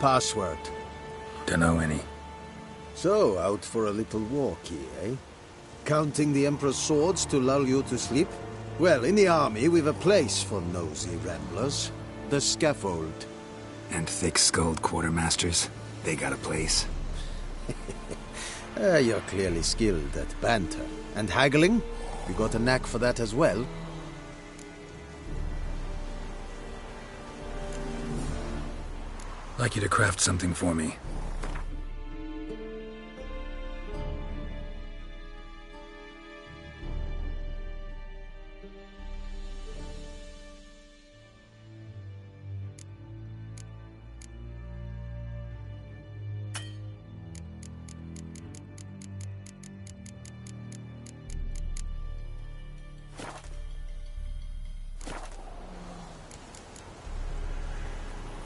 password? Dunno any. So, out for a little walkie, eh? Counting the Emperor's swords to lull you to sleep? Well, in the army, we've a place for nosy ramblers. The scaffold. And thick-skulled quartermasters, they got a place. You're clearly skilled at banter. And haggling? You got a knack for that as well? Like you to craft something for me.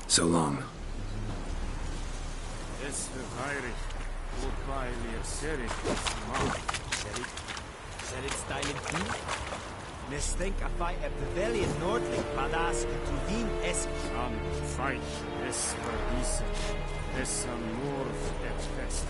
So long. Es verheirig. Goodbye, Lear Serik. Serik styling too? Nesdenk afai e pavilion nordling badas intrudin es An fight. Es vergise. Es amor et fest.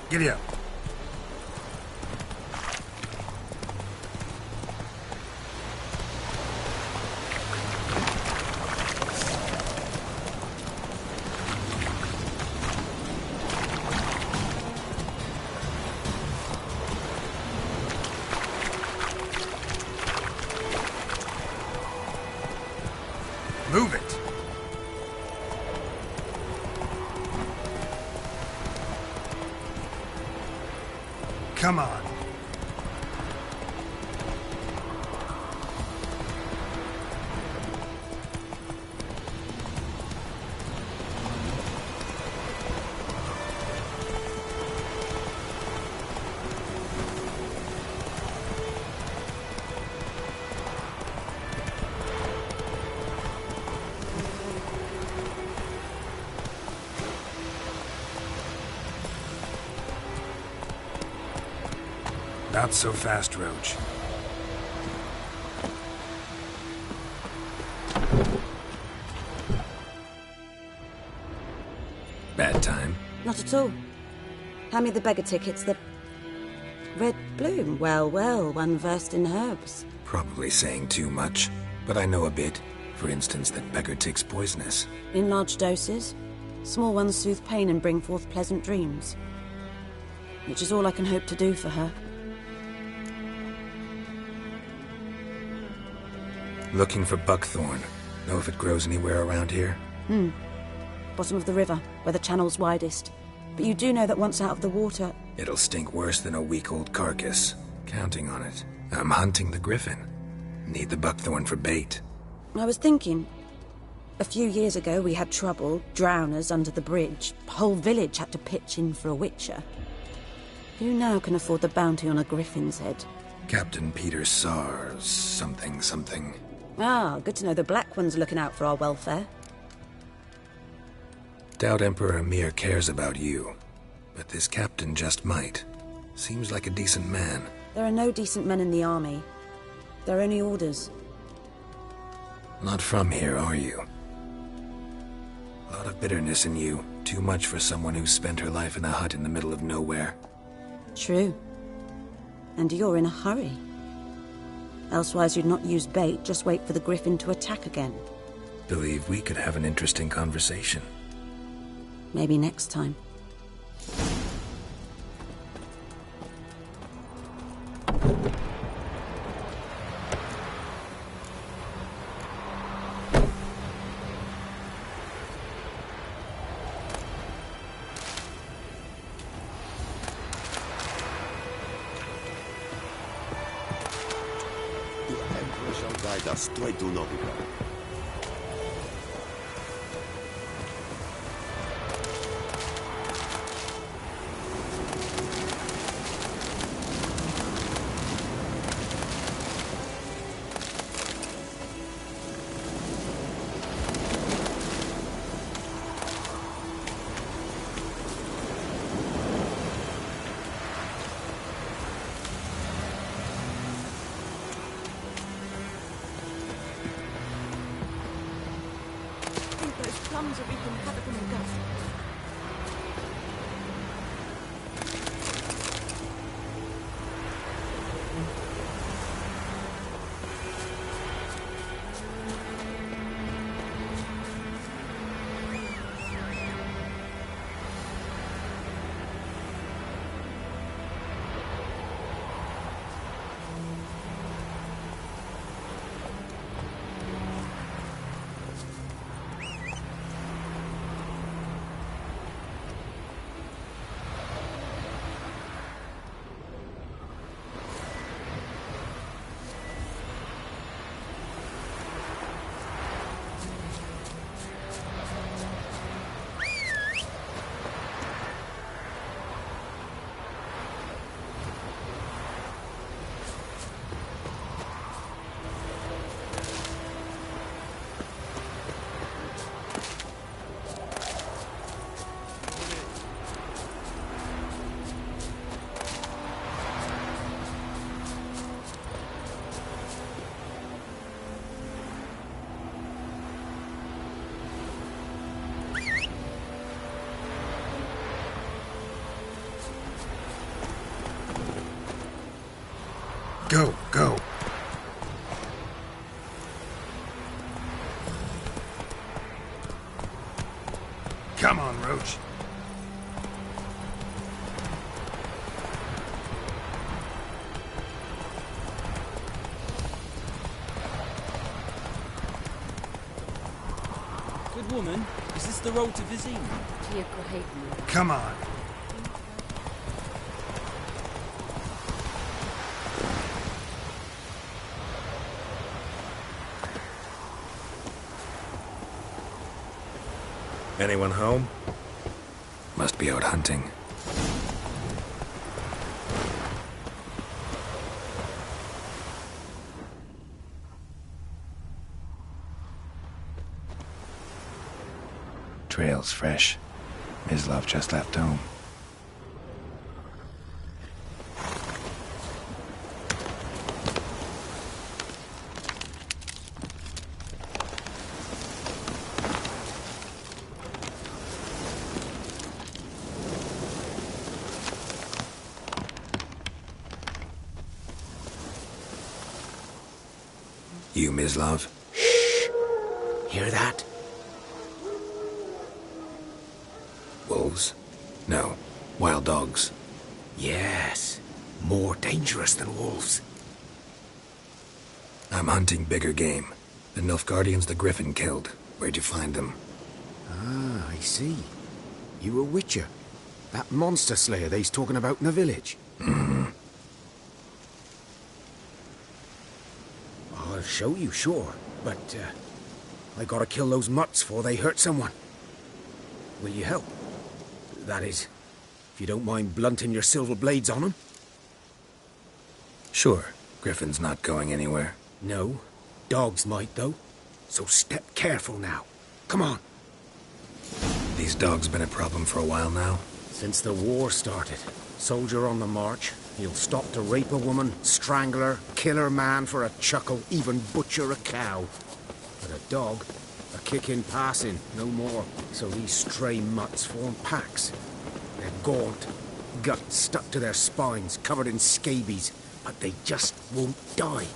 Giddy up. Move it. Come on. Not so fast, Roach. Bad time? Not at all. Hand me the beggar tickets, the... Red Bloom. Well, well, one versed in herbs. Probably saying too much, but I know a bit. For instance, that beggar tick's poisonous. In large doses. Small ones soothe pain and bring forth pleasant dreams. Which is all I can hope to do for her. Looking for buckthorn. Know if it grows anywhere around here? Bottom of the river, where the channel's widest. But you do know that once out of the water... It'll stink worse than a week-old carcass. Counting on it. I'm hunting the griffin. Need the buckthorn for bait. I was thinking... A few years ago we had trouble, drowners under the bridge. Whole village had to pitch in for a witcher. Who now can afford the bounty on a griffin's head? Captain Peter Sars, something. Ah, good to know the Black One's looking out for our welfare. Doubt Emperor Emhyr cares about you, but this captain just might. Seems like a decent man. There are no decent men in the army. They're only orders. Not from here, are you? A lot of bitterness in you. Too much for someone who spent her life in a hut in the middle of nowhere. True. And you're in a hurry. Elsewise you'd not use bait, just wait for the griffin to attack again. Believe we could have an interesting conversation. Maybe next time. The Emperor shall guide us straight to Novigrad. Those plums are wreaking havoc on the gut. Go, go. Come on, Roach. Good woman, is this the road to Vizima? Come on. Anyone home? Must be out hunting. Trail's fresh. Mislav just left home. You, Mislav? Shh! Hear that? Wolves? No. Wild dogs. Yes. More dangerous than wolves. I'm hunting bigger game. The Nilfgaardians the Griffin killed. Where'd you find them? Ah, I see. You a witcher. That monster slayer they's talking about in the village. Mm-hmm. I'll show you, sure. But, I gotta kill those mutts before they hurt someone. Will you help? That is, if you don't mind blunting your silver blades on them. Sure. Griffin's not going anywhere. No. Dogs might, though. So step careful now. Come on. These dogs been a problem for a while now? Since the war started. Soldier on the march. He'll stop to rape a woman, strangle her, kill her man for a chuckle, even butcher a cow. But a dog, a kick in passing, no more. So these stray mutts form packs. They're gaunt, guts stuck to their spines, covered in scabies, but they just won't die.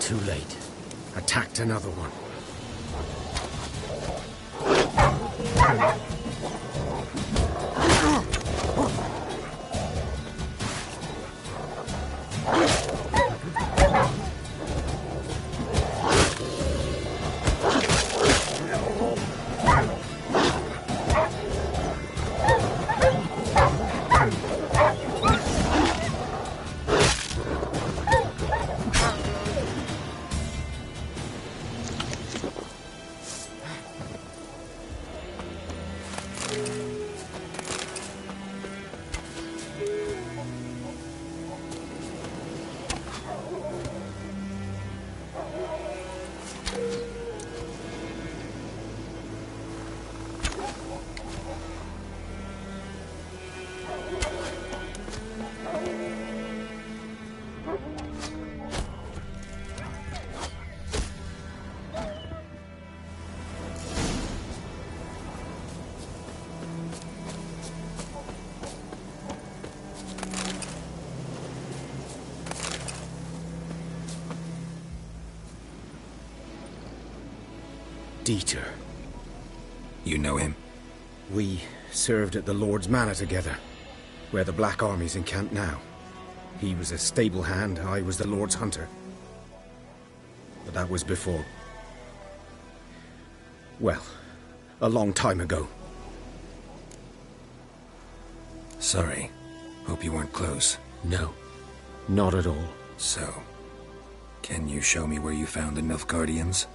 Too late. Attacked another one. Dieter. You know him? We served at the Lord's Manor together, where the Black Army's encamped now. He was a stable hand, I was the Lord's hunter. But that was before... well, a long time ago. Sorry. Hope you weren't close. No, not at all. So, can you show me where you found the Nilfgaardians?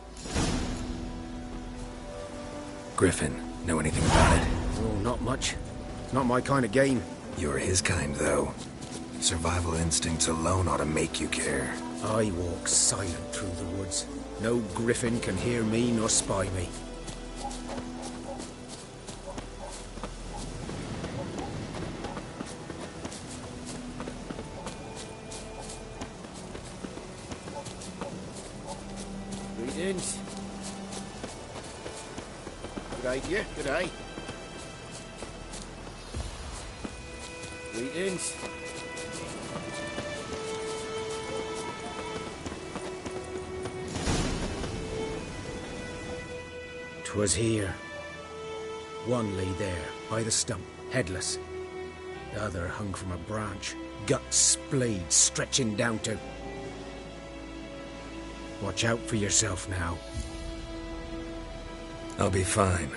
Griffin, know anything about it? Oh, not much. Not my kind of game. You're his kind, though. Survival instincts alone ought to make you care. I walk silent through the woods. No griffin can hear me nor spy me. Greetings. Good idea, good eye. Greetings. 'Twas here. One lay there, by the stump, headless. The other hung from a branch, guts splayed, stretching down to... Watch out for yourself now. I'll be fine.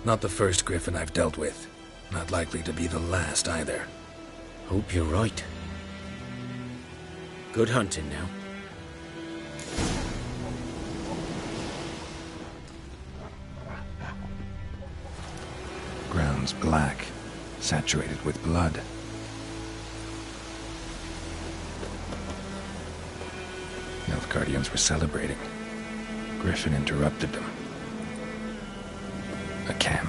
Not the first griffin I've dealt with. Not likely to be the last either. Hope you're right. Good hunting now. Ground's black, saturated with blood. Nilfgaardians were celebrating. Griffin interrupted them. A camp.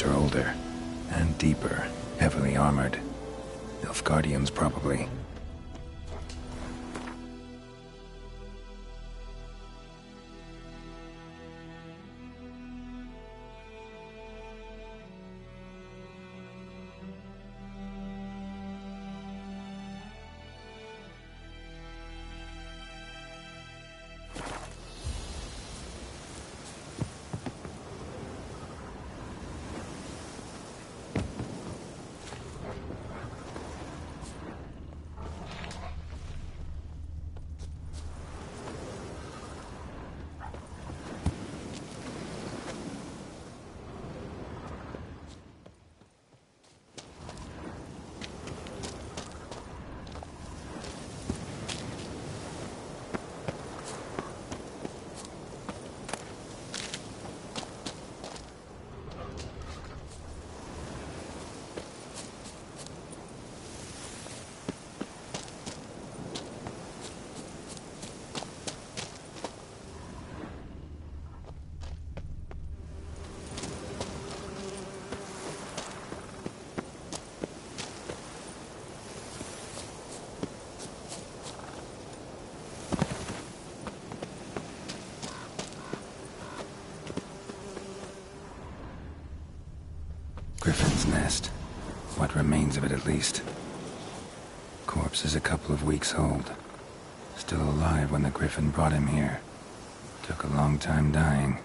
Are older and deeper, heavily armored. Nilfgaardians, probably. Griffin's nest. What remains of it, at least. Corpse is a couple of weeks old. Still alive when the Griffin brought him here. Took a long time dying.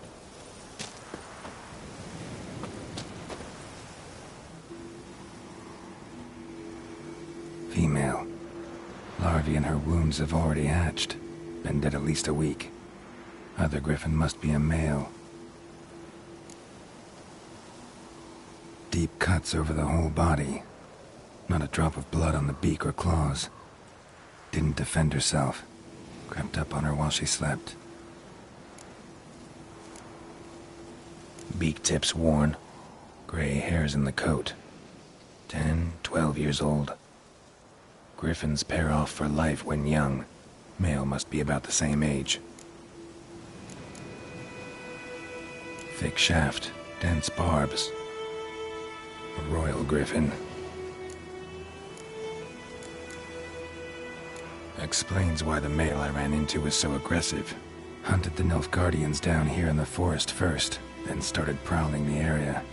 Female. Larvae in her wounds have already hatched. Been dead at least a week. Other Griffin must be a male. Deep cuts over the whole body. Not a drop of blood on the beak or claws. Didn't defend herself. Crept up on her while she slept. Beak tips worn. Gray hairs in the coat. 10, 12 years old. Griffins pair off for life when young. Male must be about the same age. Thick shaft, dense barbs. A royal griffin. Explains why the male I ran into was so aggressive. Hunted the Nilfgaardians down here in the forest first, then started prowling the area.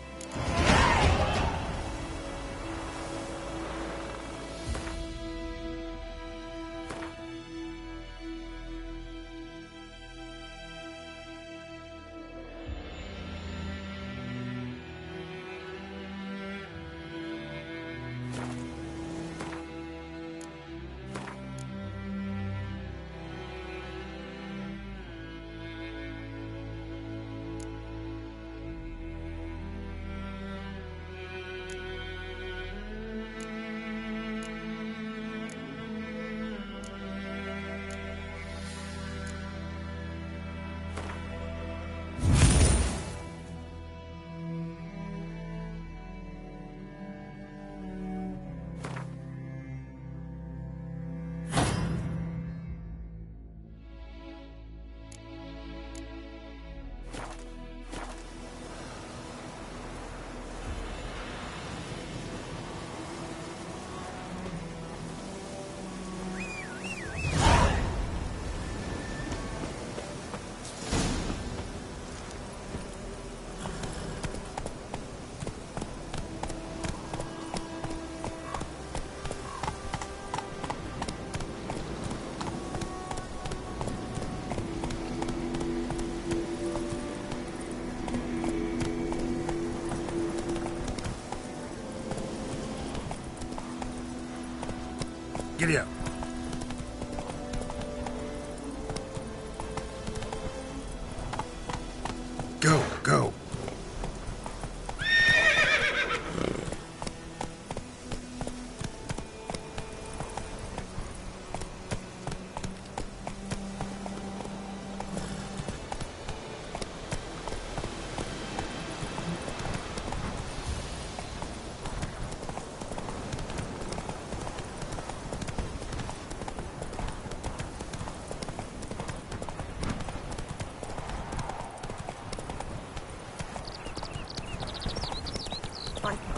Giddy up. Go, go.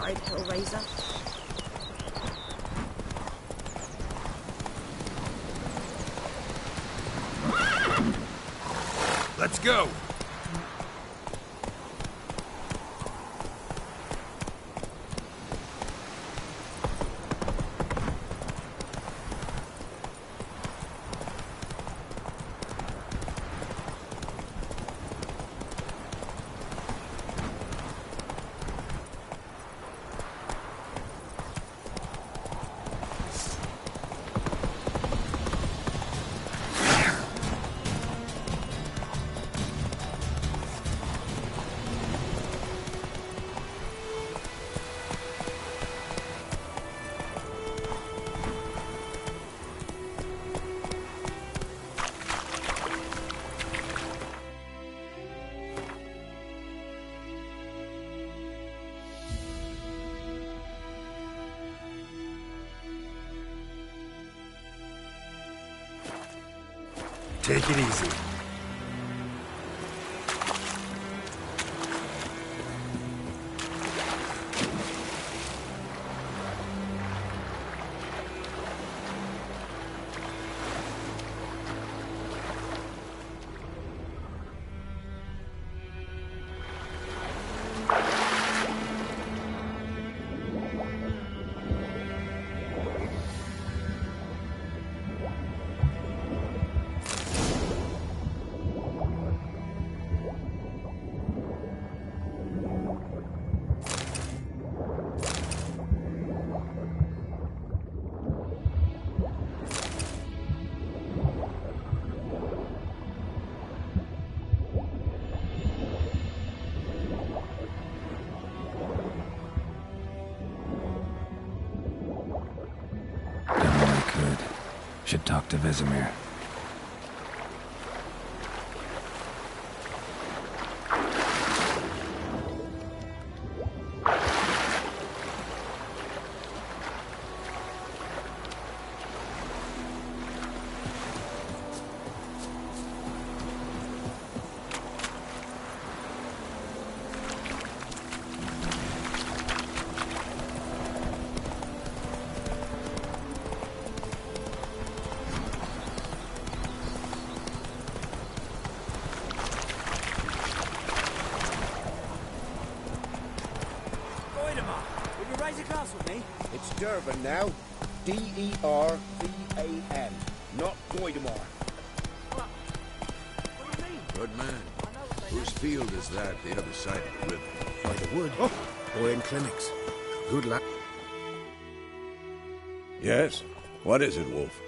Hide, Hellraiser. Let's go. Take it easy. Should talk to Vesemir. It's Dervan now. D-E-R-V-A-N. Not Goidemar. Good man. Whose field is that, the other side of the river? By the wood. Oh, Owen Clinics. Good luck. Yes? What is it, Wolf?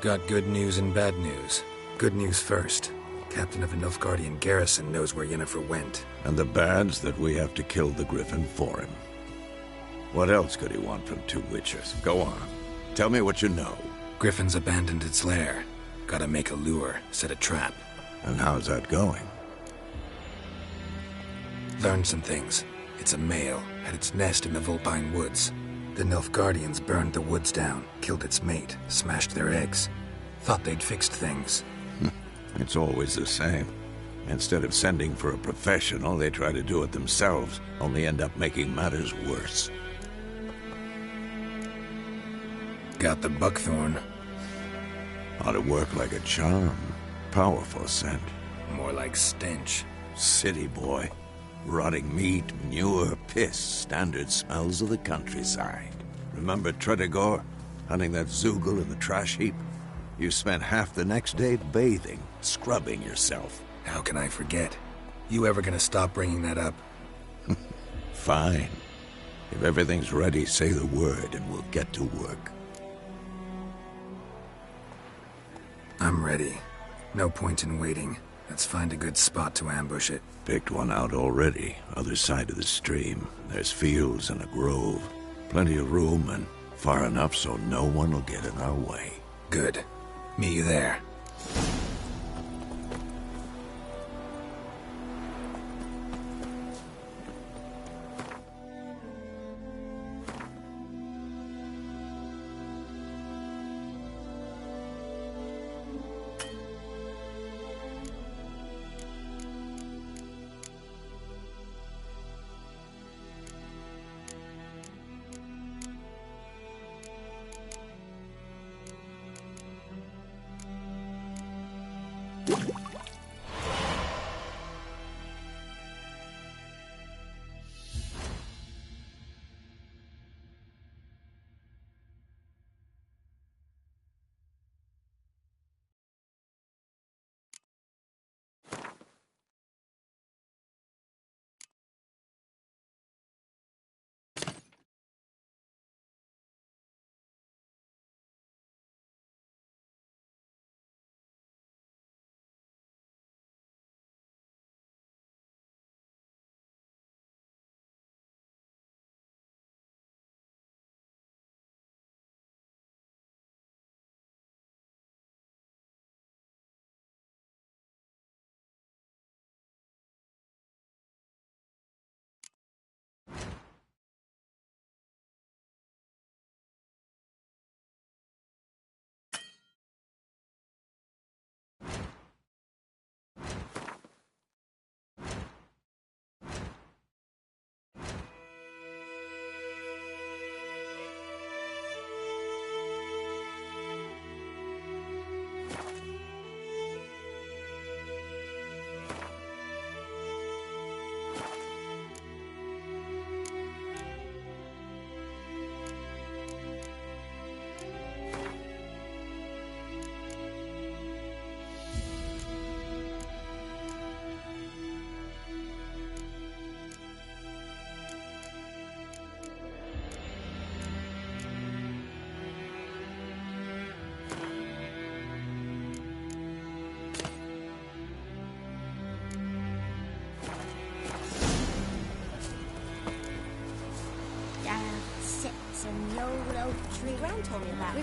Got good news and bad news. Good news first. Captain of the Nilfgaardian garrison knows where Yennefer went. And the bad's that we have to kill the Griffin for him. What else could he want from two witchers? Go on. Tell me what you know. Griffin's abandoned its lair. Gotta make a lure, set a trap. And how's that going? Learned some things. It's a male, had its nest in the Vulpine Woods. The Nilfgaardians burned the woods down, killed its mate, smashed their eggs. Thought they'd fixed things. It's always the same. Instead of sending for a professional, they try to do it themselves, only end up making matters worse. Got the buckthorn. Ought to work like a charm. Powerful scent. More like stench. City boy. Rotting meat, manure, piss. Standard smells of the countryside. Remember Tretogor? Hunting that Zoogle in the trash heap? You spent half the next day bathing, scrubbing yourself. How can I forget? You ever gonna stop bringing that up? Fine. If everything's ready, say the word and we'll get to work. I'm ready. No point in waiting. Let's find a good spot to ambush it. Picked one out already, other side of the stream. There's fields and a grove. Plenty of room and far enough so no one will get in our way. Good. Meet you there.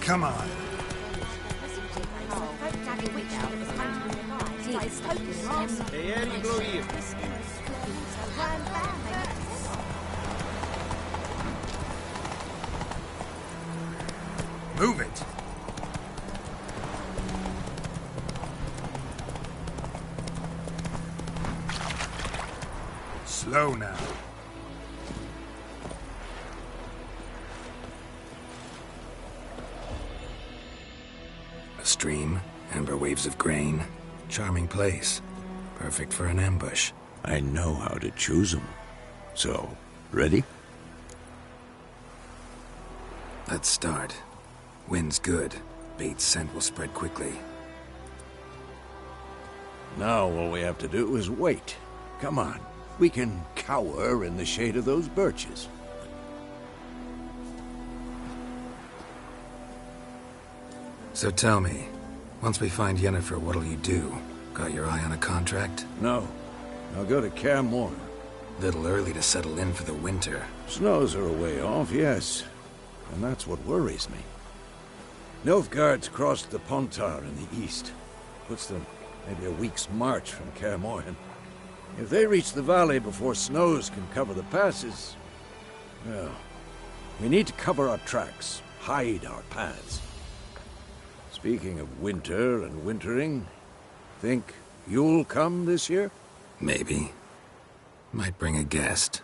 Come on. Move it. Slow now. A stream, amber waves of grain. Charming place. Perfect for an ambush. I know how to choose them. So, ready? Let's start. Wind's good. Bait's scent will spread quickly. Now all we have to do is wait. Come on. We can cower in the shade of those birches. So tell me, once we find Yennefer, what'll you do? Got your eye on a contract? No. I'll go to Kaer Morhen. Little early to settle in for the winter. Snows are a way off, yes. And that's what worries me. Nilfgaard's crossed the Pontar in the east. Puts them maybe a week's march from Kaer Morhen. If they reach the valley before snows can cover the passes, well, we need to cover our tracks, hide our paths. Speaking of winter and wintering, think you'll come this year? Maybe. Might bring a guest.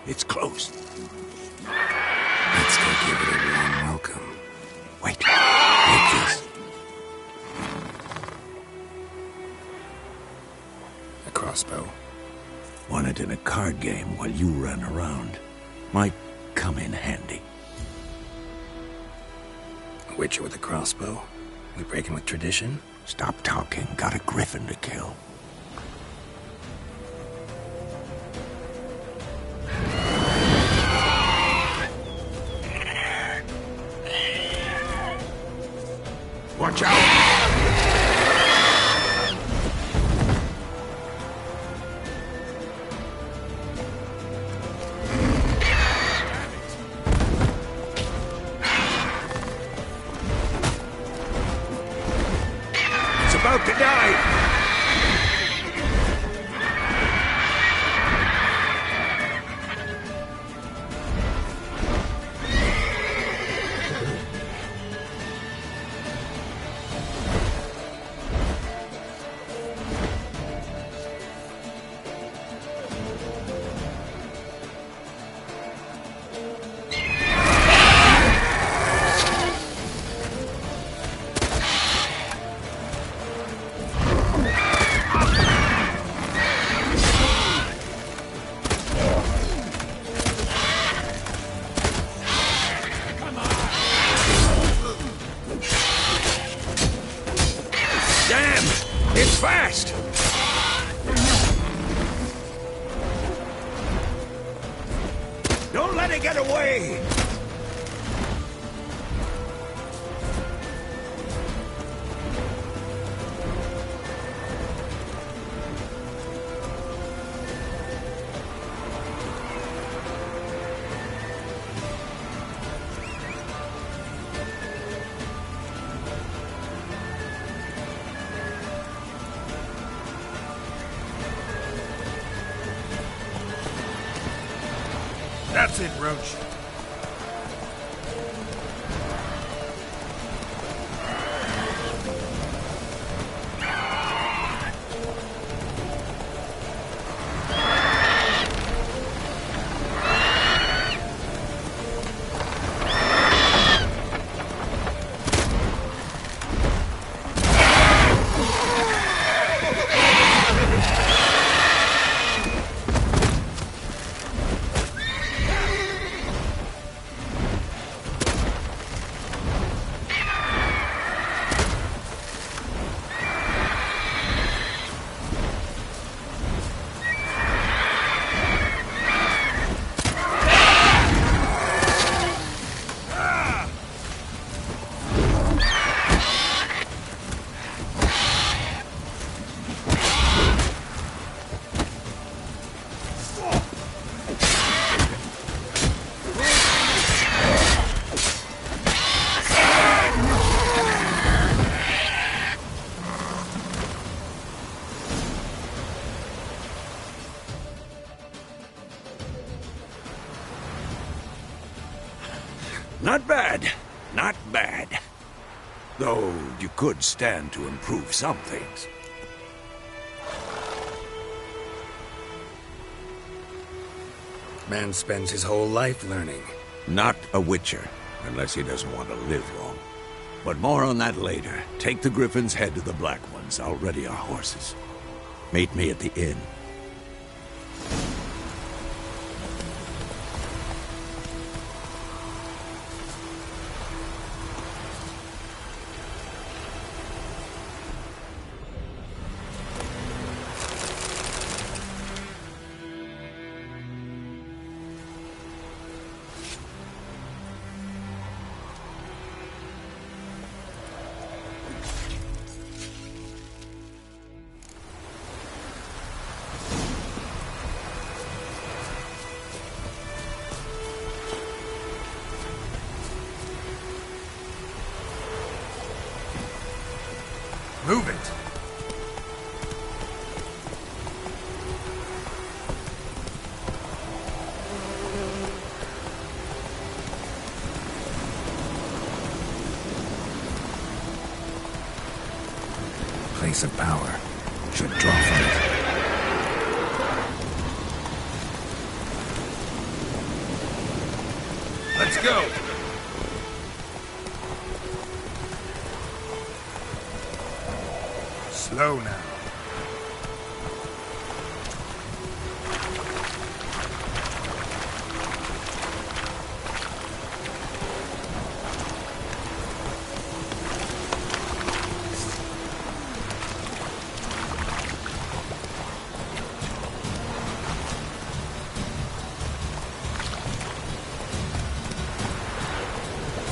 It's close. Let's go give it a warm welcome. Wait. Take this. A crossbow. Won it in a card game while you ran around. Might come in handy. A witcher with a crossbow? We breaking with tradition? Stop talking. Got a griffin to kill. Watch out! It's about to die! It's fast! Don't let it get away! That's it, Roach. Not bad. Not bad. Though you could stand to improve some things. Man spends his whole life learning. Not a Witcher, unless he doesn't want to live long. But more on that later. Take the Griffin's head to the Black Ones. I'll ready our horses. Meet me at the inn. Move it! Place of power. Should draw from it. Let's go! Slow now.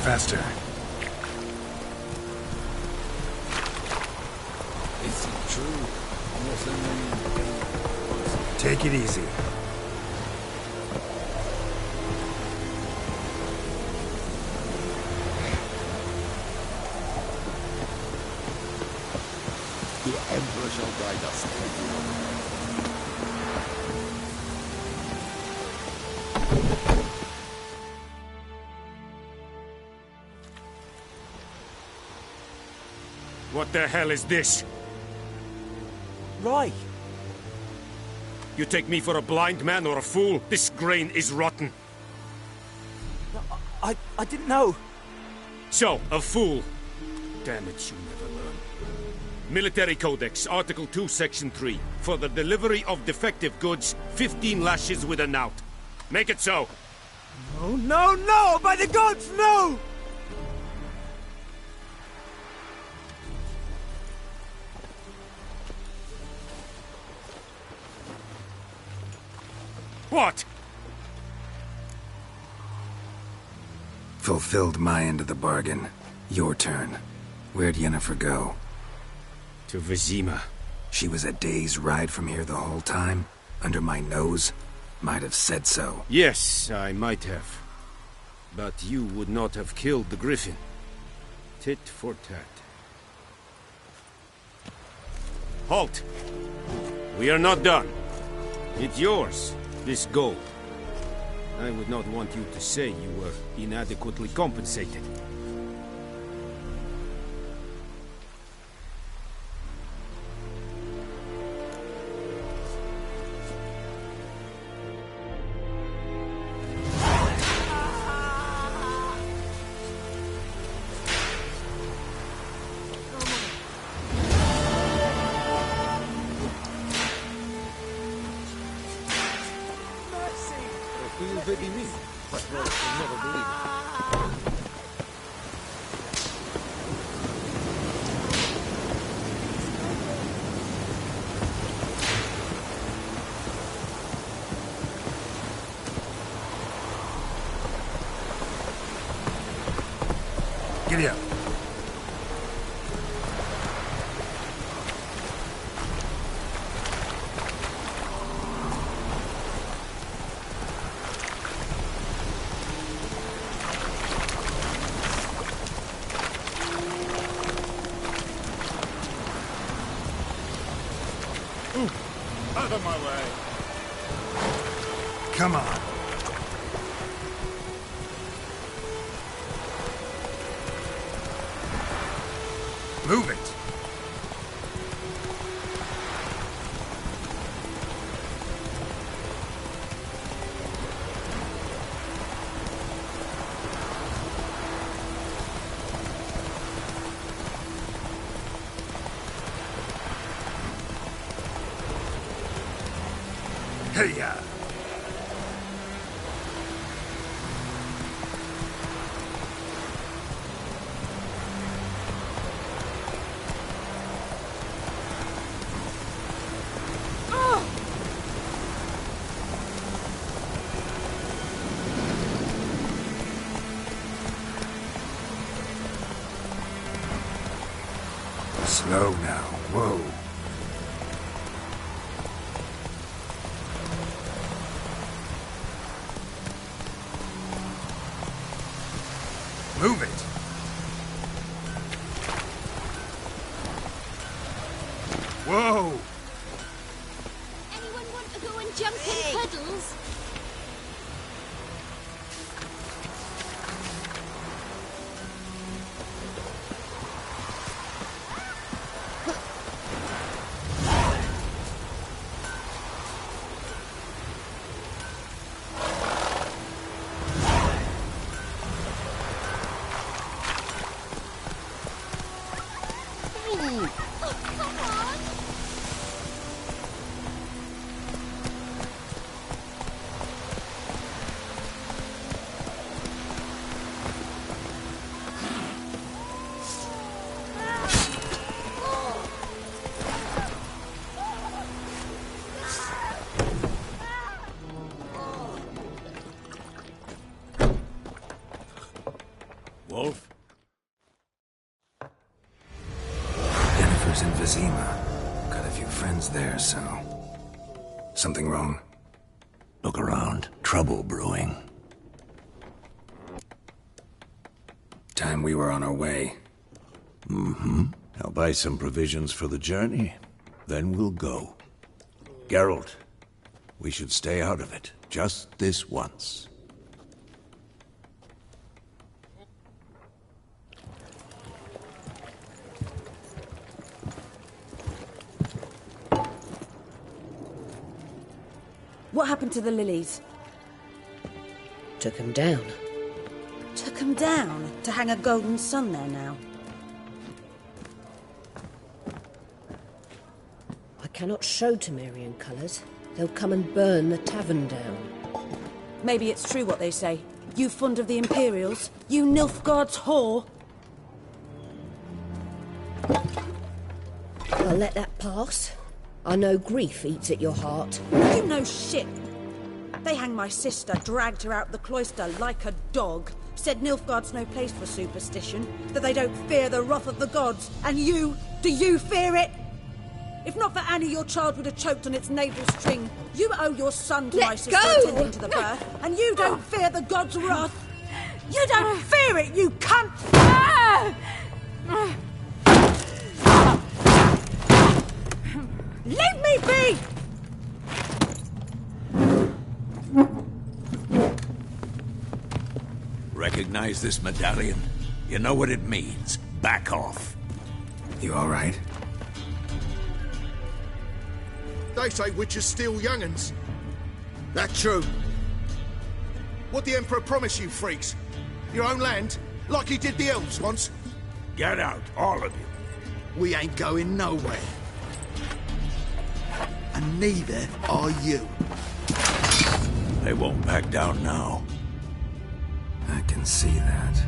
Faster. Is it true? Take it easy. The Emperor shall guide us. What the hell is this? Right. You take me for a blind man or a fool? This grain is rotten. I didn't know. So, a fool. Damn it, you never learn. Military Codex, Article 2, Section 3. For the delivery of defective goods, 15 lashes with a knout. Make it so. No, no, no! By the gods, no! What? Fulfilled my end of the bargain. Your turn. Where'd Yennefer go? To Vizima. She was a day's ride from here the whole time? Under my nose? Might have said so. Yes, I might have. But you would not have killed the Griffin. Tit for tat. Halt! We are not done. It's yours, this gold. I would not want you to say you were inadequately compensated. Giddy up. Out of my way! Come on. Move it! Hey-ya! Slow now. Whoa. Move it. Whoa. Anyone want to go and jump in puddles? Wolf? Yennefer's in Vizima. Got a few friends there, so... Something wrong? Look around. Trouble brewing. Time we were on our way. Mm-hmm. I'll buy some provisions for the journey. Then we'll go. Geralt, we should stay out of it. Just this once. What happened to the lilies? Took him down. Took them down to hang a golden sun there now. I cannot show Temerian colours. They'll come and burn the tavern down. Maybe it's true what they say. You fond of the Imperials? You Nilfgaard's whore? I'll let that pass. I know grief eats at your heart. You know shit. They hanged my sister, dragged her out the cloister like a dog, said Nilfgaard's no place for superstition, that they don't fear the wrath of the gods. And you, do you fear it? If not for Annie, your child would have choked on its navel string. You owe your son to my sister attending to the birth, and you don't fear the gods' wrath. You don't fear it, you cunt! Leave me be! Recognize this medallion? You know what it means. Back off. You all right? They say witches steal young'uns. That true? What the Emperor promised you, freaks? Your own land? Like he did the elves once? Get out, all of you. We ain't going nowhere. And neither are you. They won't back down now. I can see that.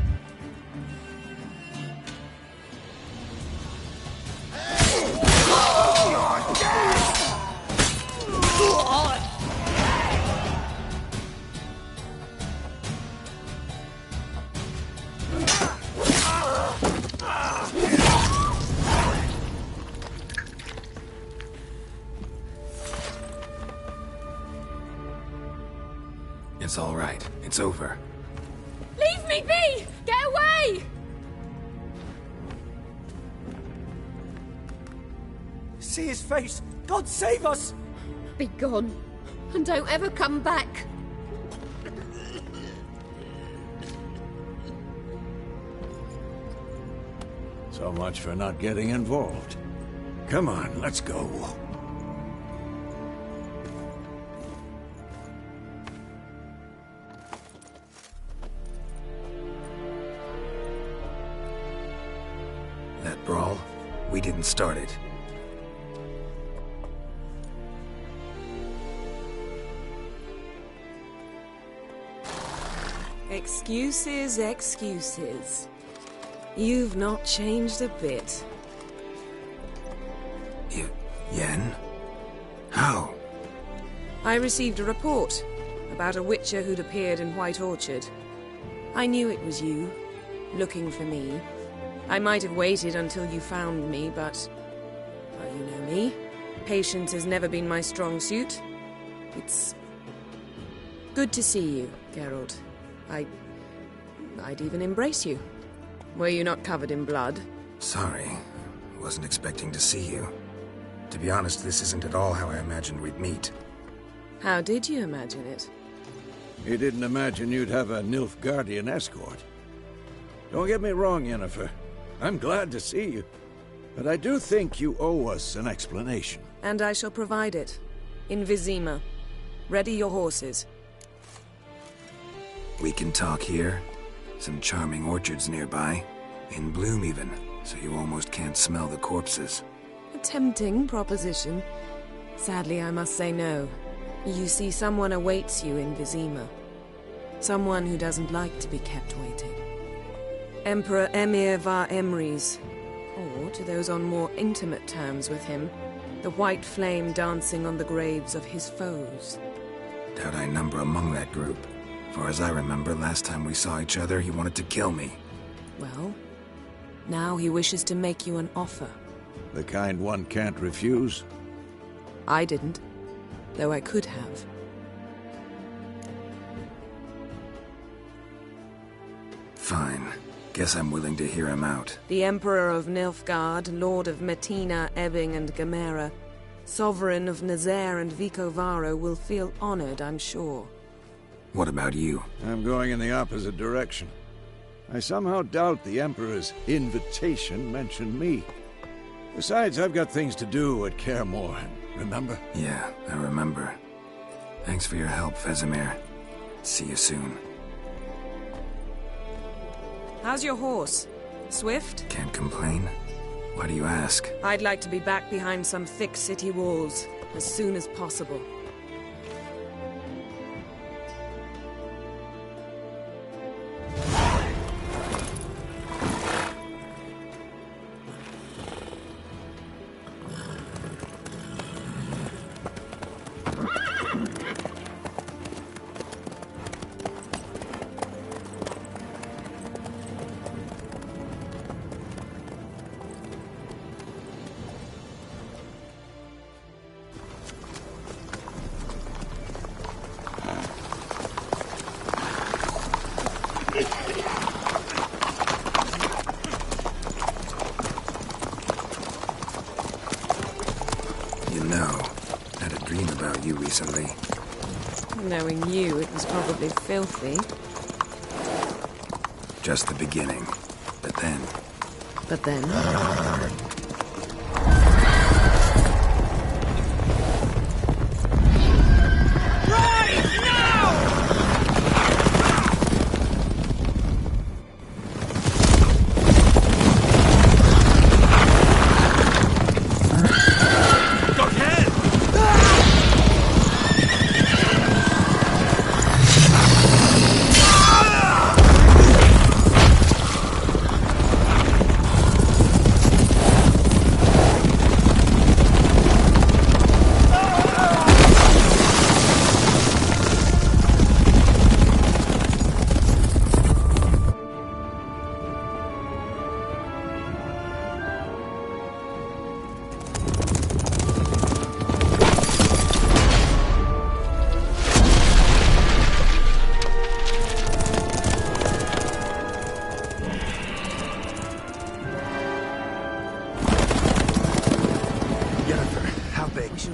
It's all right. It's over. Leave me be! Get away! See his face! God save us! Be gone, and don't ever come back. So much for not getting involved. Come on, let's go. That brawl, we didn't start it. Excuses, excuses. You've not changed a bit. Yen? How? I received a report about a witcher who'd appeared in White Orchard. I knew it was you, looking for me. I might have waited until you found me, but... well, you know me. Patience has never been my strong suit. It's... good to see you, Geralt. I'd even embrace you. Were you not covered in blood? Sorry. Wasn't expecting to see you. To be honest, this isn't at all how I imagined we'd meet. How did you imagine it? You didn't imagine you'd have a Nilfgaardian escort. Don't get me wrong, Yennefer. I'm glad to see you. But I do think you owe us an explanation. And I shall provide it. In Vizima. Ready your horses. We can talk here. Some charming orchards nearby. In bloom even, so you almost can't smell the corpses. A tempting proposition. Sadly, I must say no. You see, someone awaits you in Vizima. Someone who doesn't like to be kept waiting. Emperor Emhyr var Emreis. Or, to those on more intimate terms with him, the white flame dancing on the graves of his foes. Doubt I number among that group. For as I remember, last time we saw each other, he wanted to kill me. Well, now he wishes to make you an offer. The kind one can't refuse? I didn't, though I could have. Fine. Guess I'm willing to hear him out. The Emperor of Nilfgaard, Lord of Metina, Ebbing and Gamera, Sovereign of Nazaire and Vicovaro will feel honored, I'm sure. What about you? I'm going in the opposite direction. I somehow doubt the Emperor's invitation mentioned me. Besides, I've got things to do at Kaer Morhen, remember? Yeah, I remember. Thanks for your help, Vesemir. See you soon. How's your horse? Swift? Can't complain. Why do you ask? I'd like to be back behind some thick city walls, as soon as possible. Recently. Knowing you, it was probably filthy. Just the beginning. But then... But then?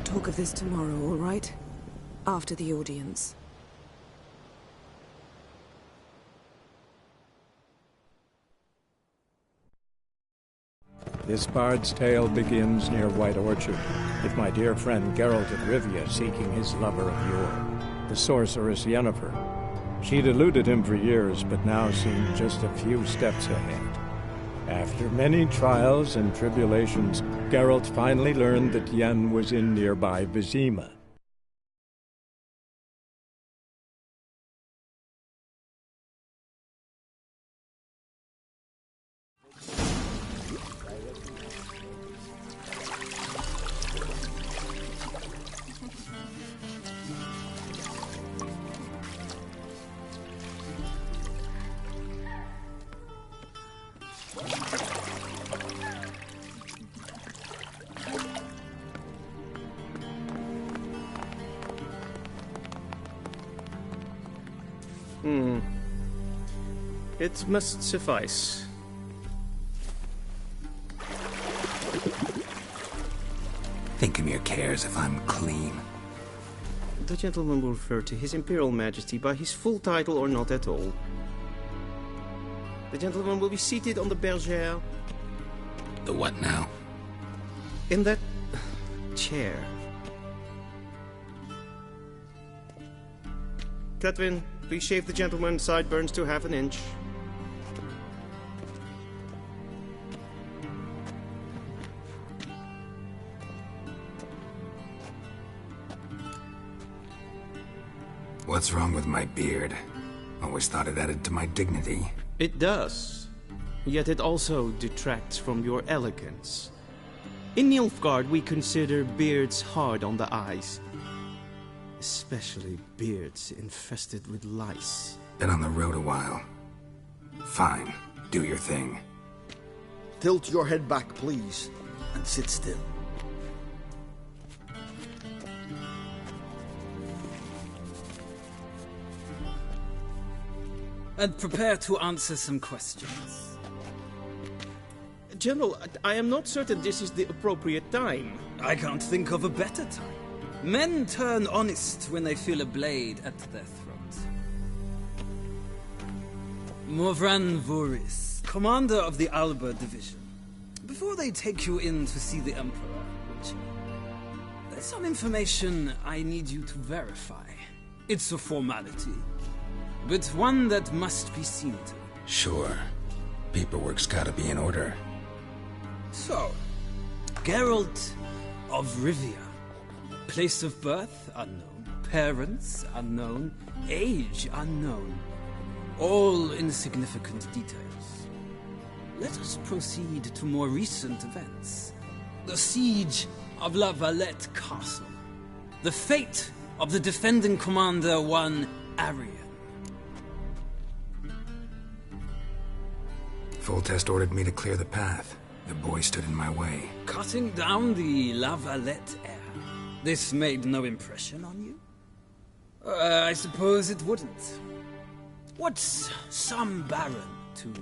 Talk of this tomorrow, all right? After the audience. This bard's tale begins near White Orchard, with my dear friend Geralt of Rivia seeking his lover of yore, the sorceress Yennefer. She'd eluded him for years, but now seemed just a few steps ahead. After many trials and tribulations, Geralt finally learned that Yen was in nearby Vizima. It must suffice. Thinkamir cares if I'm clean. The gentleman will refer to His Imperial Majesty by his full title or not at all. The gentleman will be seated on the bergère. The what now? In that chair. Cletwin, please shave the gentleman's sideburns to ½ inch. What's wrong with my beard? Always thought it added to my dignity. It does. Yet it also detracts from your elegance. In Nilfgaard, we consider beards hard on the eyes. Especially beards infested with lice. Been on the road a while. Fine. Do your thing. Tilt your head back, please, and sit still. And prepare to answer some questions. General, I am not certain this is the appropriate time. I can't think of a better time. Men turn honest when they feel a blade at their throat. Morvran Voorhis, commander of the Alba Division. Before they take you in to see the Emperor, there's some information I need you to verify. It's a formality, but one that must be seen to. Sure. Paperwork's gotta be in order. So, Geralt of Rivia. Place of birth, unknown. Parents, unknown. Age, unknown. All insignificant details. Let us proceed to more recent events. The siege of La Valette Castle. The fate of the defending commander, one Arian. Foltest ordered me to clear the path. The boy stood in my way. Cutting down the La Valette heir. This made no impression on you? I suppose it wouldn't. What's some baron to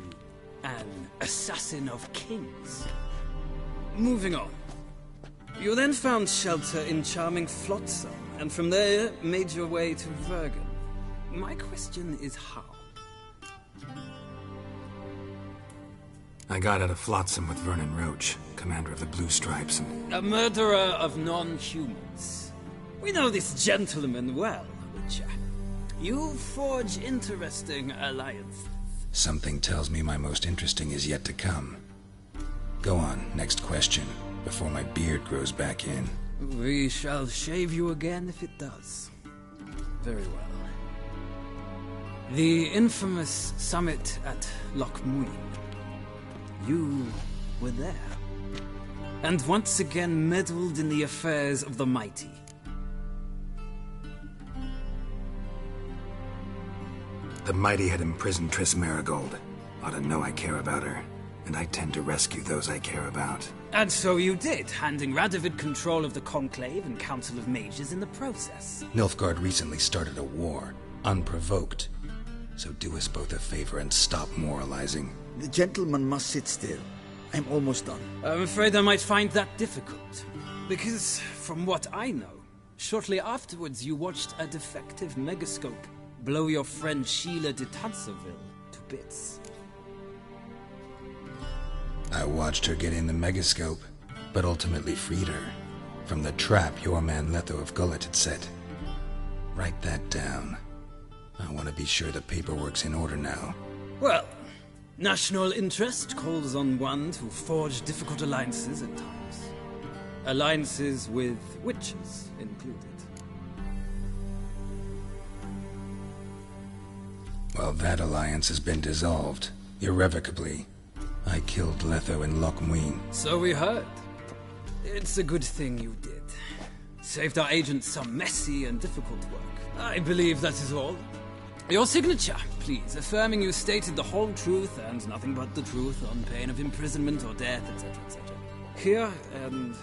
an assassin of kings? Moving on. You then found shelter in charming Flotsam, and from there made your way to Vergen. My question is how? I got out of Flotsam with Vernon Roach, commander of the Blue Stripes, and... A murderer of non-humans. We know this gentleman well, Witcher. You forge interesting alliances. Something tells me my most interesting is yet to come. Go on, next question, before my beard grows back in. We shall shave you again if it does. Very well. The infamous summit at Loch Muin. You were there. And once again meddled in the affairs of the mighty. The mighty had imprisoned Triss Merigold. Ought to know I care about her. And I tend to rescue those I care about. And so you did, handing Radovid control of the Conclave and Council of Mages in the process. Nilfgaard recently started a war, unprovoked. So do us both a favor and stop moralizing. The gentleman must sit still. I'm almost done. I'm afraid I might find that difficult. Because, from what I know, shortly afterwards you watched a defective megascope blow your friend Sheila de Tanserville to bits. I watched her get in the megascope, but ultimately freed her from the trap your man Letho of Gullet had set. Write that down. I want to be sure the paperwork's in order now. Well, national interest calls on one to forge difficult alliances at times. Alliances with witches included. Well, that alliance has been dissolved, irrevocably. I killed Letho in Loch Muin. So we heard. It's a good thing you did. Saved our agents some messy and difficult work. I believe that is all. Your signature, please, affirming you stated the whole truth and nothing but the truth on pain of imprisonment or death, etc., etc. Here and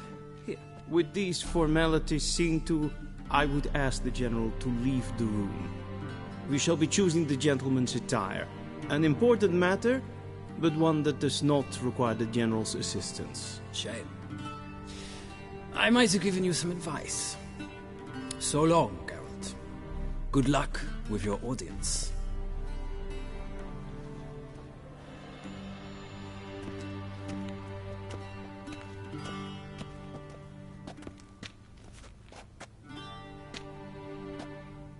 here. With these formalities seen to, I would ask the General to leave the room. We shall be choosing the gentleman's attire. An important matter, but one that does not require the General's assistance. Shame. I might have given you some advice. So long, Geralt. Good luck with your audience.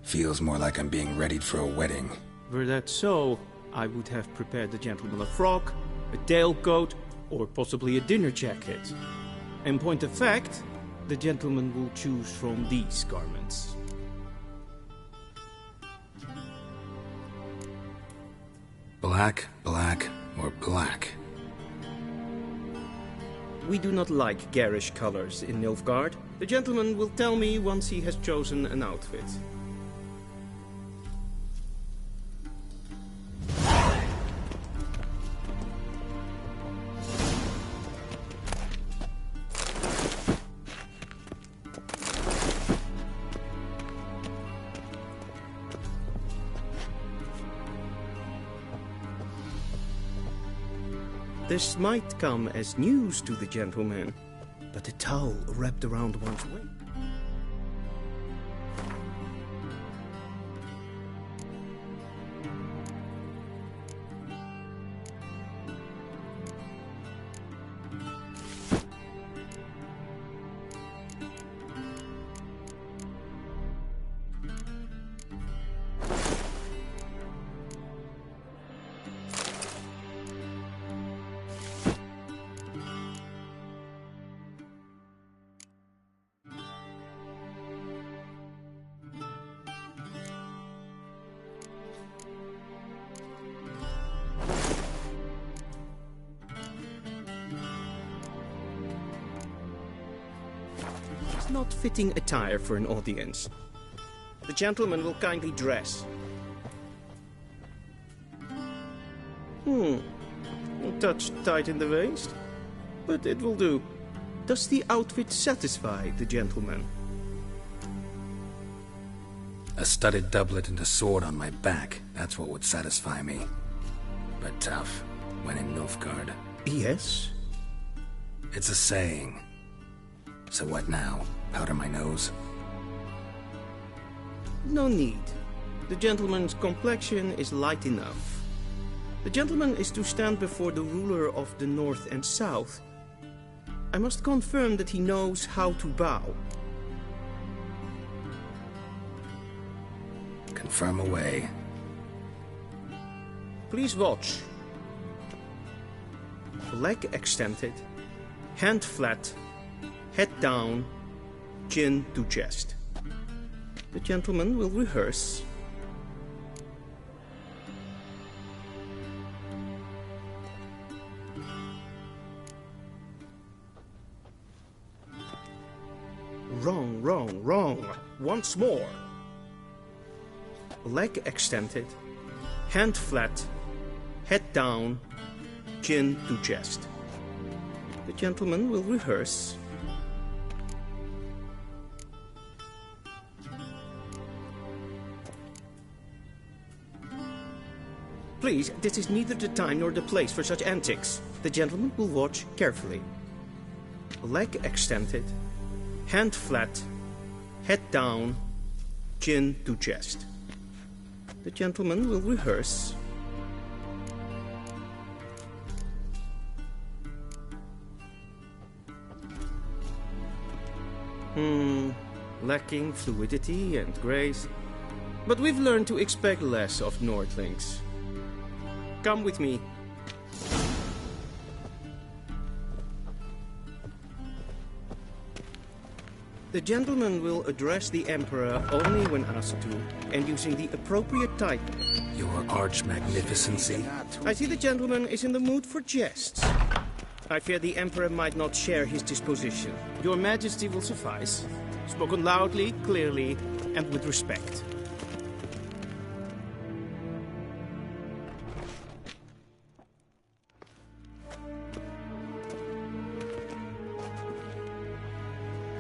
Feels more like I'm being readied for a wedding. Were that so, I would have prepared the gentleman a frock, a tailcoat, or possibly a dinner jacket. In point of fact, the gentleman will choose from these garments. Black, black, or black? We do not like garish colors in Nilfgaard. The gentleman will tell me once he has chosen an outfit. This might come as news to the gentleman, but a towel wrapped around one's waist. Not fitting attire for an audience. The gentleman will kindly dress. A touch tight in the waist, but it will do. Does the outfit satisfy the gentleman? A studded doublet and a sword on my back, that's what would satisfy me. But tough, when in Nilfgaard. Yes? It's a saying. So what now? Powder my nose? No need. The gentleman's complexion is light enough. The gentleman is to stand before the ruler of the North and South. I must confirm that he knows how to bow. Confirm away. Please watch. Leg extended, hand flat, head down, chin to chest. The gentleman will rehearse. Wrong, wrong, wrong. Once more. Leg extended, hand flat, head down, chin to chest. The gentleman will rehearse. Please, this is neither the time nor the place for such antics. The gentleman will watch carefully. Leg extended, hand flat, head down, chin to chest. The gentleman will rehearse. lacking fluidity and grace. But we've learned to expect less of Nordlings. Come with me. The gentleman will address the Emperor only when asked to, and using the appropriate title. Your Arch-Magnificency. I see the gentleman is in the mood for jests. I fear the Emperor might not share his disposition. Your Majesty will suffice. Spoken loudly, clearly, and with respect.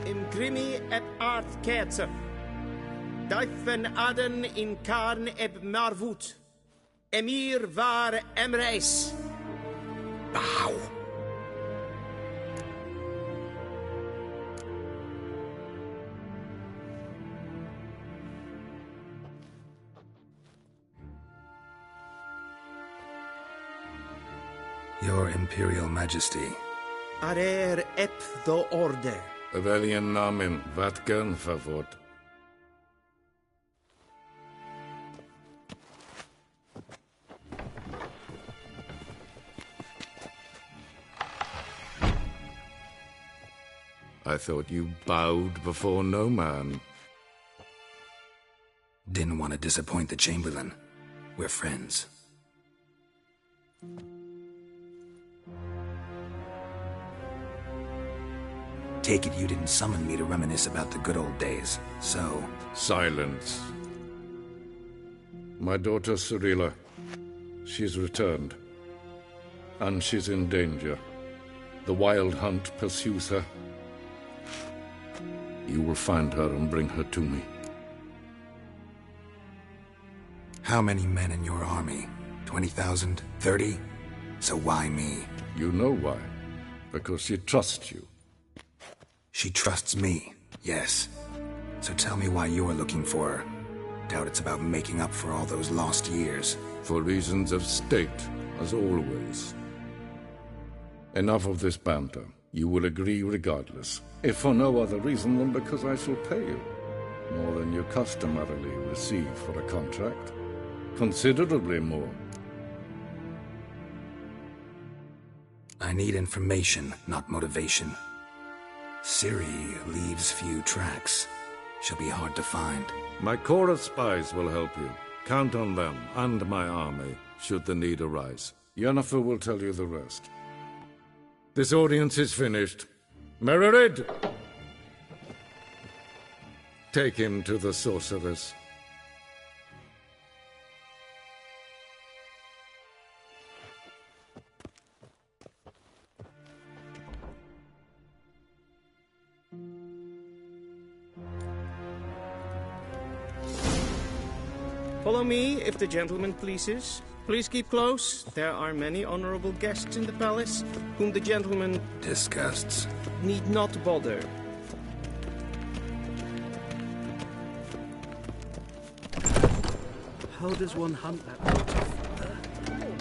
Imgrimi et art kerzer. Daifen aden in karn eb marvut. Emir var emreis. Bow. Your Imperial Majesty. Arer ep the order. Veljen namen, vatkan favort. I thought you bowed before no man. Didn't want to disappoint the Chamberlain. We're friends. Take it you didn't summon me to reminisce about the good old days, so... Silence. My daughter Cirilla, she's returned. And she's in danger. The Wild Hunt pursues her. You will find her and bring her to me. How many men in your army? 20,000? 30? So why me? You know why. Because she trusts you. She trusts me, yes. So tell me why you're looking for her. Doubt it's about making up for all those lost years. For reasons of state, as always. Enough of this banter. You will agree regardless, if for no other reason than because I shall pay you. More than you customarily receive for a contract. Considerably more. I need information, not motivation. Ciri leaves few tracks. She'll be hard to find. My corps of spies will help you. Count on them, and my army, should the need arise. Yennefer will tell you the rest. This audience is finished. Mererid! Take him to the sorceress. Follow me, if the gentleman pleases. Please keep close. There are many honorable guests in the palace, whom the gentleman... disgusts. ...need not bother. How does one hunt that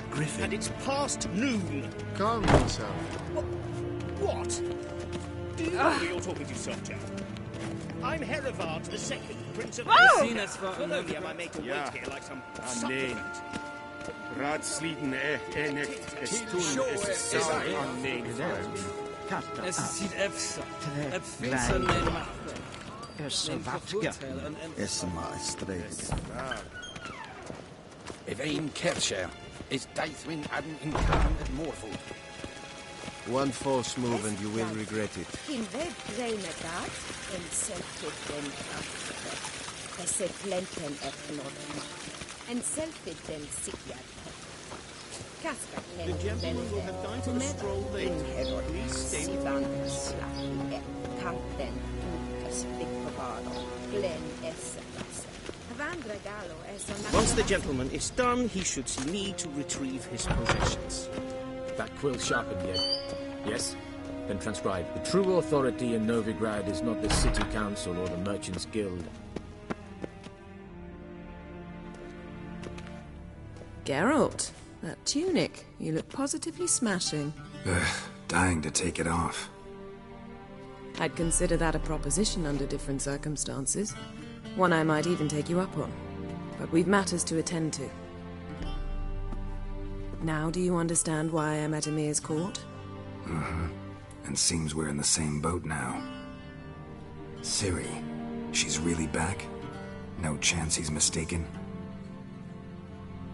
griffin? And it's past noon. Calm yourself. What? Do you know who you're talking to, soldier? I'm Herivard II, Prince of... Bologna might make a weight here like some supplement. Raadsleden echt es tun, es ist sauer an Es sieht efsa neem. Es maestreis. If aim Kercher is Deithwin Adden in Khan at Morfoot. One false move and you will regret it. In red Reinegat, en selfiden after. Esse plenten efnodma. En selfiden sikyat. Kasper The gentleman will have time for a stroll later. Please stay with me. Kanten ukas flickbevaro. Glen esse. Once the gentleman is done, he should see me to retrieve his possessions. That quill sharpened yet? Yes? Then transcribe. The true authority in Novigrad is not the city council or the merchants' guild. Geralt, that tunic. You look positively smashing. Ugh, dying to take it off. I'd consider that a proposition under different circumstances. One I might even take you up on. But we've matters to attend to. Now do you understand why I'm at Ymir's court? Mm-hmm. And seems we're in the same boat now. Ciri, she's really back? No chance he's mistaken?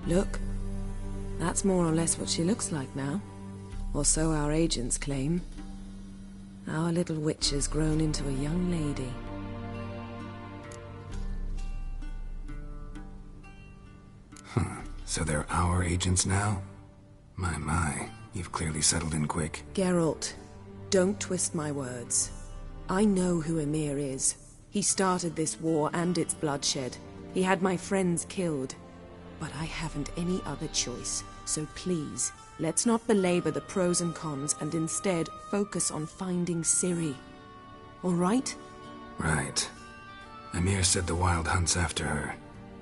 Look, that's more or less what she looks like now. Or so our agents claim. Our little witch has grown into a young lady. So they're our agents now? My, you've clearly settled in quick. Geralt, don't twist my words. I know who Ymir is. He started this war and its bloodshed. He had my friends killed. But I haven't any other choice. So please, let's not belabor the pros and cons and instead focus on finding Ciri. All right? Right. Ymir said the Wild Hunt's after her.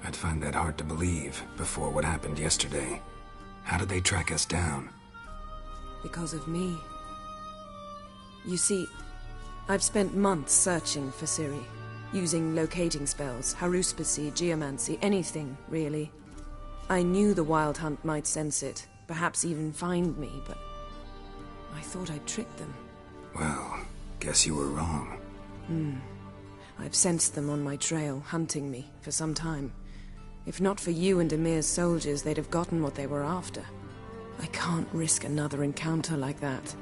I'd find that hard to believe before what happened yesterday. How did they track us down? Because of me. You see, I've spent months searching for Ciri, using locating spells, haruspicy, geomancy, anything, really. I knew the Wild Hunt might sense it, perhaps even find me, but I thought I'd tricked them. Well, guess you were wrong. I've sensed them on my trail, hunting me, for some time. If not for you and Ymir's soldiers, they'd have gotten what they were after. I can't risk another encounter like that.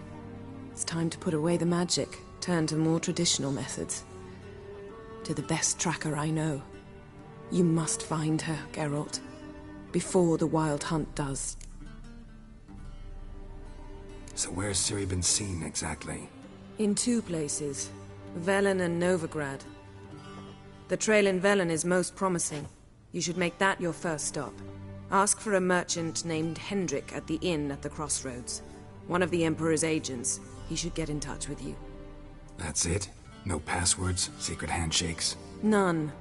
It's time to put away the magic, turn to more traditional methods. To the best tracker I know. You must find her, Geralt. Before the Wild Hunt does. So where's Ciri been seen, exactly? In 2 places. Velen and Novigrad. The trail in Velen is most promising. You should make that your first stop. Ask for a merchant named Hendrik at the inn at the crossroads. One of the Emperor's agents. He should get in touch with you. That's it? No passwords, secret handshakes? None.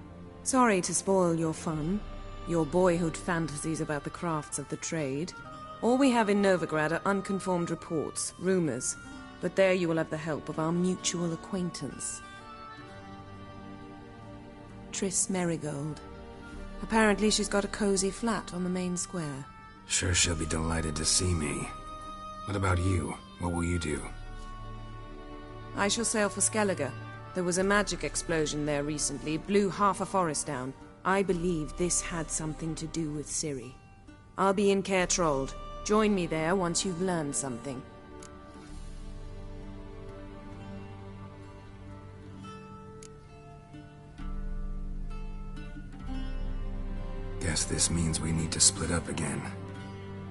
Sorry to spoil your fun. Your boyhood fantasies about the crafts of the trade. All we have in Novigrad are unconfirmed reports, rumors. But there you will have the help of our mutual acquaintance. Triss Merigold. Apparently she's got a cozy flat on the main square. Sure she'll be delighted to see me. What about you? What will you do? I shall sail for Skellige. There was a magic explosion there recently, blew half a forest down. I believe this had something to do with Ciri. I'll be in Caer Trolde. Join me there once you've learned something. Guess this means we need to split up again.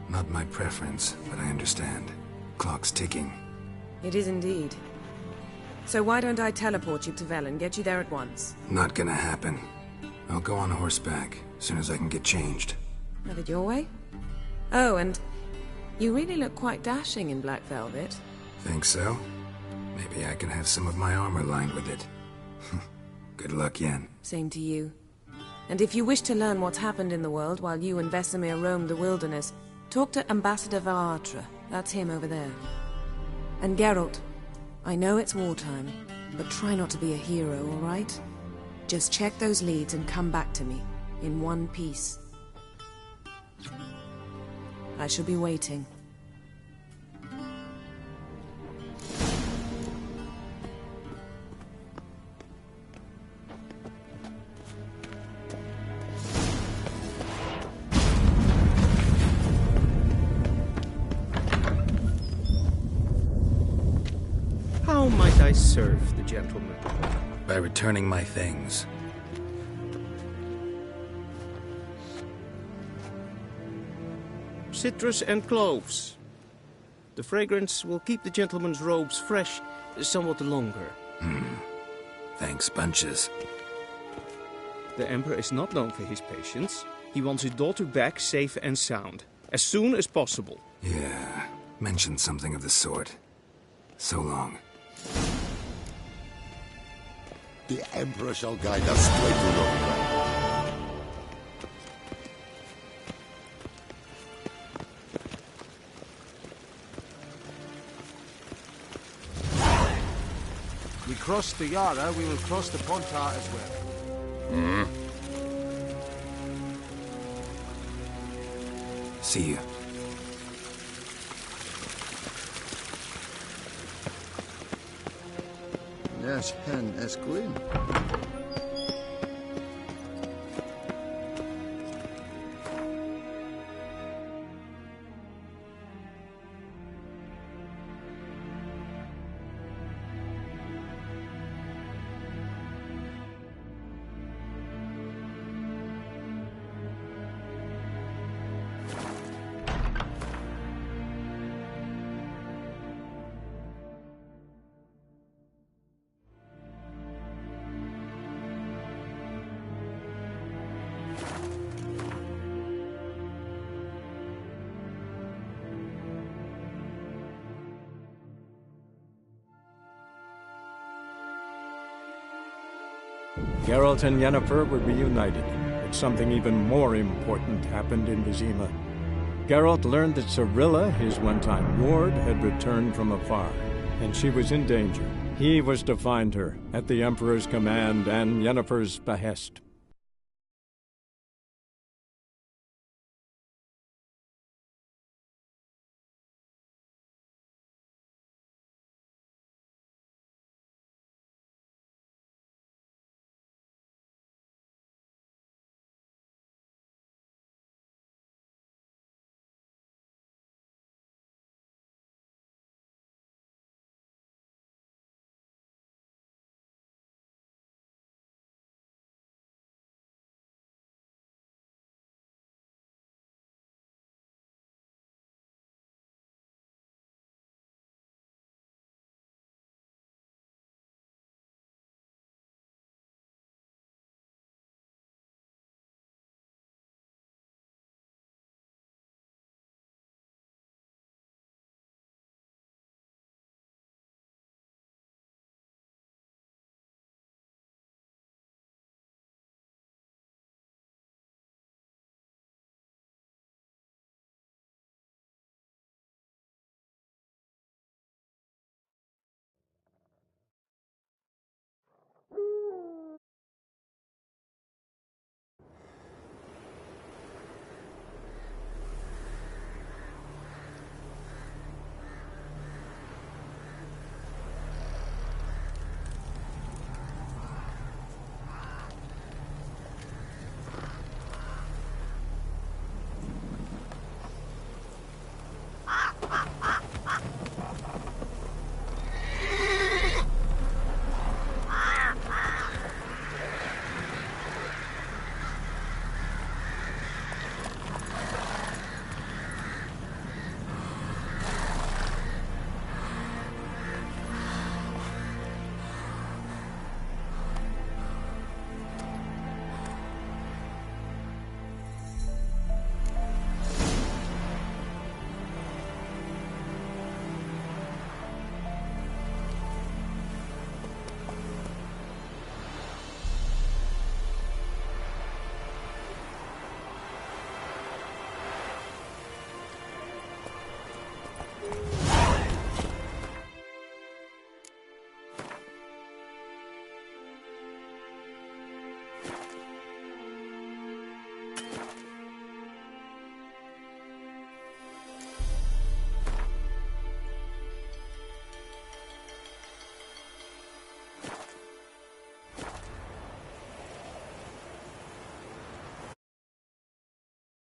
Not my preference, but I understand. Clock's ticking. It is indeed. So why don't I teleport you to Velen, get you there at once? Not gonna happen. I'll go on horseback, as soon as I can get changed. Have it your way? Oh, and you really look quite dashing in black velvet. Think so? Maybe I can have some of my armor lined with it. Good luck, Yen. Same to you. And if you wish to learn what's happened in the world while you and Vesemir roamed the wilderness, talk to Ambassador Varatra. That's him over there. And Geralt, I know it's wartime, but try not to be a hero, all right? Just check those leads and come back to me, in one piece. I shall be waiting. How might I serve the gentleman? By returning my things. Citrus and cloves. The fragrance will keep the gentleman's robes fresh somewhat longer. Thanks, bunches. The Emperor is not known for his patience. He wants his daughter back safe and sound, as soon as possible. Yeah, mentioned something of the sort. So long. The Emperor shall guide us straight to Novigrad. We cross the Yara, we will cross the Pontar as well. See you. Yes, hen Esquin. Geralt and Yennefer were reunited, but something even more important happened in Vizima. Geralt learned that Cirilla, his one-time ward, had returned from afar, and she was in danger. He was to find her, at the Emperor's command and Yennefer's behest.